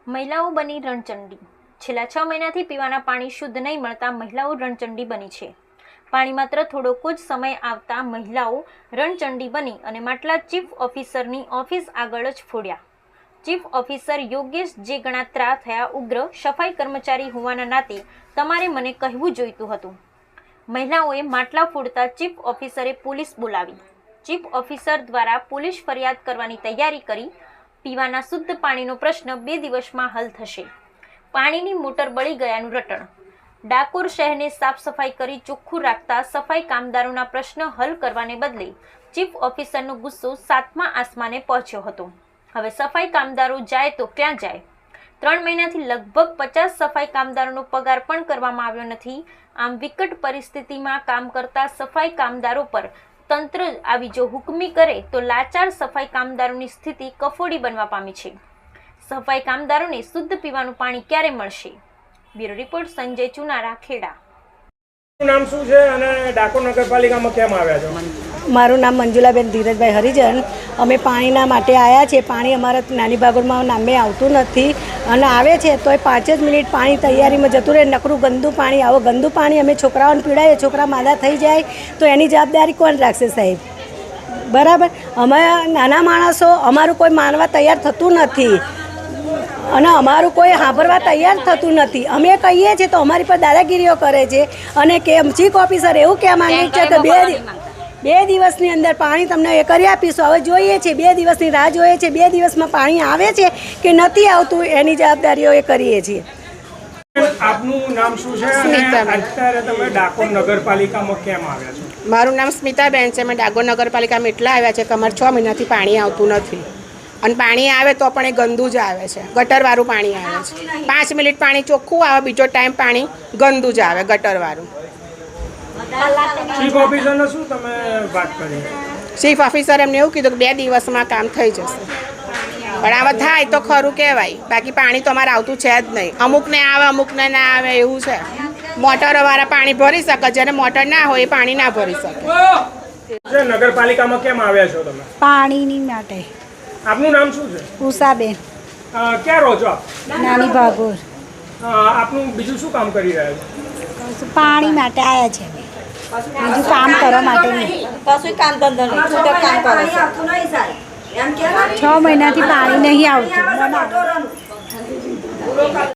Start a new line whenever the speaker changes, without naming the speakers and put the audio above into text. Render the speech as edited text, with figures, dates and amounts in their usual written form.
મહિલાઓ બની રણચંડી। છેલ્લા 6 મહિનાથી પીવાના પાણી શુદ્ધ નહીં મળતા મહિલાઓ રણચંડી બની છે। પાણી માત્ર થોડોક જ સમય આવતા મહિલાઓ રણચંડી બની અને માટલા ચીફ ઓફિસરની ઓફિસ આગળ જ ફોડ્યા। ચીફ ઓફિસર યોગેશ જે ગણાત્રા થયા ઉગ્ર। સફાઈ કર્મચારી હોવાના નાતે તમારે મને કહેવું જોઈતું હતું। મહિલાઓએ માટલા ફોડતા ચીફ ઓફિસરે પોલીસ બોલાવી। ચીફ ઓફિસર દ્વારા પોલીસ ફરિયાદ કરવાની તૈયારી કરી। પીવાના શુદ્ધ પાણીનો પ્રશ્ન 2 દિવસમાં હલ થશે। પાણીની મોટર બળી ગયાનું રટણ। ડાકોર શહેરને સાફ સફાઈ કરી ચોખ્ખું રાખતા સફાઈ કામદારોના પ્રશ્ન હલ કરવાને બદલે ચીફ ઓફિસરનો ગુસ્સો 7મા આસમાને પહોંચ્યો હતો। હવે સફાઈ કામદારો જાય તો ક્યાં જાય? 3 મહિનાથી લગભગ 50 સફાઈ કામદારોનો પગાર પણ કરવામાં આવ્યો નથી। આમ વિકટ પરિસ્થિતિમાં કામ કરતા સફાઈ કામદારો પર તંત્ર આવી જો હુકમી કરે તો લાચાર સફાઈ કામદારોની સ્થિતિ કફોડી બનવા પામી છે। સફાઈ કામદારોને શુદ્ધ પીવાનું પાણી ક્યારે મળશે? બ્યુરો રિપોર્ટ સંજય ચુનારા, ખેડા।
નામ શું છે અને ડાકોર નગરપાલિકામાં કેમ આવ્યા છો?
મારું નામ મંજુલાબેન ધીરજભાઈ હરિજન। અમે પાણીના માટે આવ્યા છે। પાણી અમારા નાની ભાગોળમાં નામે આવતું નથી અને આવે છે તોય 5 જ મિનિટ પાણી તૈયારીમાં જતું રહે। નકરું ગંદુ પાણી, આવો ગંદુ પાણી અમે છોકરાઓને પીડાવીએ, છોકરા માદા થઈ જાય તો એની જવાબદારી કોણ રાખશે સાહેબ? બરાબર, અમે નાના માણસો, અમારું કોઈ માનવા તૈયાર થતું નથી અને અમારું કોઈ સાંભળવા તૈયાર થતું નથી। અમે કહીએ છીએ તો અમારી પર દાદાગીરીઓ કરે છે અને કે ચીફ ઓફિસર એવું કહેવા માંગે છે કે 2 દિવસની અંદર પાણી તમને એ કરી આપીશું। હવે જોઈએ છે, 2 દિવસની રાહ જોઈએ છે, 2 દિવસમાં પાણી આવે છે કે નથી આવતું એની જવાબદારીઓ એ કરીએ છીએ।
આપનું નામ શું છે અને અત્યારે તમે ડાકોર નગરપાલિકામાં કેમ આવ્યા છો?
મારું નામ સ્મિતાબેન છે। અમે ડાકોર નગરપાલિકામાં એટલા આવ્યા છે કે અમારે 6 મહિનાથી પાણી આવતું નથી અને પાણી આવે તો પણ એ ગંદુ જ આવે છે, ગટરવાળું પાણી આવે છે। 5 મિનિટ પાણી ચોખ્ખું આવે, બીજો ટાઈમ પાણી ગંદુ જ આવે, ગટરવાળું।
ચીફ ઓફિસરને શું તમે વાત કરી?
ચીફ ઓફિસર એમને એવું કીધું કે 2 દિવસમાં કામ થઈ જશે, પણ આવા થાય તો ખરું કહેવાય। બાકી પાણી તો અમારે આવતું છે જ નહીં। અમુકને આવે, અમુકને ના આવે એવું છે। મોટરવાળા પાણી ભરી શકે, જેને મોટર ના હોય એ પાણી ના ભરી શકે।
નગરપાલિકામાં કેમ આવ્યા છો તમે?
પાણીની માટે।
આપનું નામ શું છે?
ઉષાબેન,
ક્યાં રહો છો આપ?
નાની ભાગોળ।
આપનું બીજું શું કામ કરી રહ્યા છો?
પાણી માટે આવ્યા છે, બીજું કામ કરવા માટે નહીં।
કશું કામ ધંધો નહીં, છૂટક કામ કરે છે।
6 મહિનાથી પાણી નહીં આવતું।